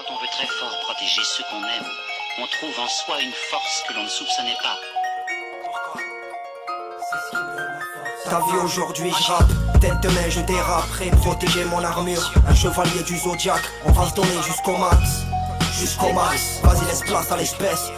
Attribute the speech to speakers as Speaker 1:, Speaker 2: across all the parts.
Speaker 1: Quand on veut très fort protéger ceux qu'on aime, on trouve en soi une force que l'on ne soupçonnait pas.
Speaker 2: Ta vie aujourd'hui je rappe, tête de main je dérape, prêt protéger mon armure. Un chevalier du zodiaque, on va se donner jusqu'au max. Jusqu'au max, vas-y laisse place à l'espèce.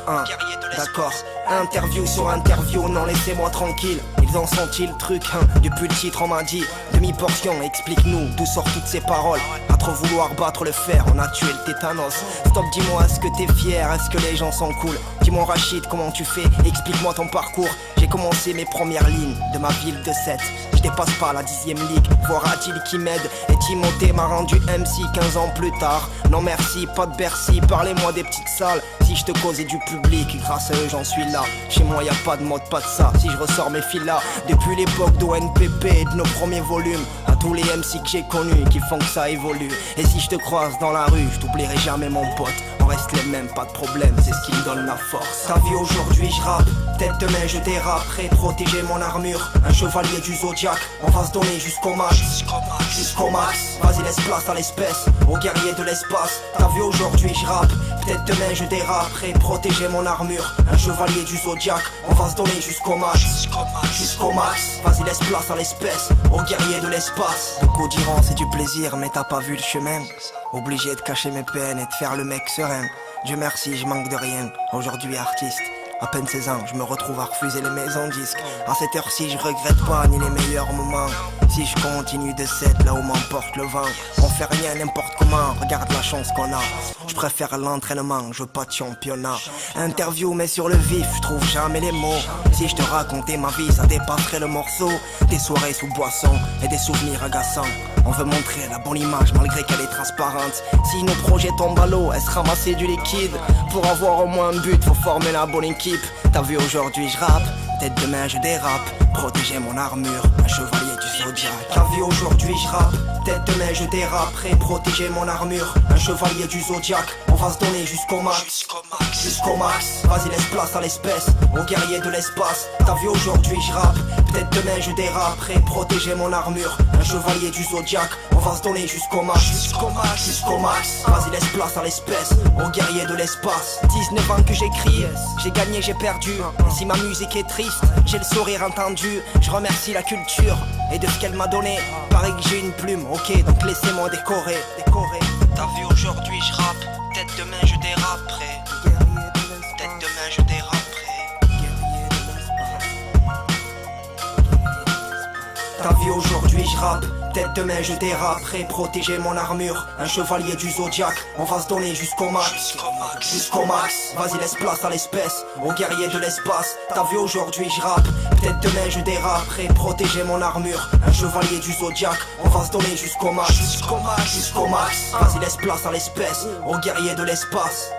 Speaker 2: D'accord, interview sur interview, non laissez-moi tranquille. Ils en sont-ils le truc, depuis le titre on m'a dit demi-portion, explique-nous d'où sortent toutes ces paroles. À trop vouloir battre le fer, on a tué le tétanos. Stop, dis-moi, est-ce que t'es fier, est-ce que les gens sont cool? Dis-moi Rachid, comment tu fais, explique-moi ton parcours. J'ai commencé mes premières lignes de ma ville de 7. Je dépasse pas la 10e ligue, voir Adil qui m'aide. Et Timothée m'a rendu MC 15 ans plus tard. Non merci, pas de Bercy, parlez-moi des petites salles. Si je te causais du public, grâce à eux j'en suis là. Chez moi y a pas de mode, pas de ça, si je ressors mes fils là. Depuis l'époque d'ONPP et de nos premiers volumes, à tous les MC que j'ai connus qui font que ça évolue. Et si je te croise dans la rue, je t'oublierai jamais mon pote. On reste les mêmes, pas de problème, c'est ce qui me donne la force. Ta vie aujourd'hui je rappe, tête de main je dérape, prêt protéger mon armure. Un chevalier du zodiaque, on va se donner jusqu'au max. Jusqu'au max, vas-y laisse place à l'espèce, aux guerriers de l'espace. Ta vie aujourd'hui je rappe, tête de main je dérape, prêt protéger mon armure. Un chevalier du zodiaque, on va se donner jusqu'au max. Jusqu'au max, vas-y laisse place à l'espèce, aux guerriers de l'espace. Beaucoup diront c'est du plaisir mais t'as pas vu le chemin. Obligé de cacher mes peines et de faire le mec serein. Dieu merci, je manque de rien, aujourd'hui artiste. À peine 16 ans, je me retrouve à refuser les maisons disques. À cette heure-ci, je regrette pas ni les meilleurs moments. Si je continue de 7 là où m'emporte le vent, on fait rien n'importe comment, regarde la chance qu'on a. Je préfère l'entraînement, je veux pas de championnat. Interview mais sur le vif, je trouve jamais les mots. Si je te racontais ma vie, ça dépasserait le morceau. Des soirées sous boisson et des souvenirs agaçants. On veut montrer la bonne image malgré qu'elle est transparente. Si nos projets tombent à l'eau, est-ce ramasser du liquide? Pour avoir au moins un but, faut former la bonne équipe. T'as vu aujourd'hui je rappe, tête de main je dérape, protéger mon armure, un chevalier du zodiaque. T'as vu aujourd'hui je rappe, tête de main je dérape, prêt protéger mon armure, un chevalier du zodiaque. On va se donner jusqu'au max. Jusqu'au max, vas-y laisse place à l'espèce, aux guerriers de l'espace. T'as vu aujourd'hui je rappe, tête de main je dérape, prêt protéger mon armure, un chevalier du zodiaque. On va se donner jusqu'au max. Jusqu'au max, vas-y laisse place à l'espèce, aux guerriers de l'espace. 19 ans que j'écris, j'ai gagné, j'ai perdu. Et si ma musique est triste, j'ai le sourire entendu. Je remercie la culture et de ce qu'elle m'a donné. Pareil que j'ai une plume, ok, donc laissez-moi décorer. T'as vu aujourd'hui je rappe, tête de main je dérape, prêt. Tête de main je dérape, prêt. T'as vu aujourd'hui je rappe, tête de main je dérape, prêt protéger mon armure. Un chevalier du zodiaque, on va se donner jusqu'au max. Jusqu'au max, vas-y laisse place à l'espèce, aux guerriers de l'espace. T'as vu aujourd'hui je rappe, tête de main je dérape, prêt protéger mon armure. Un chevalier du zodiaque, on va se donner jusqu'au max. Jusqu'au max, vas-y laisse place à l'espèce, aux guerriers de l'espace.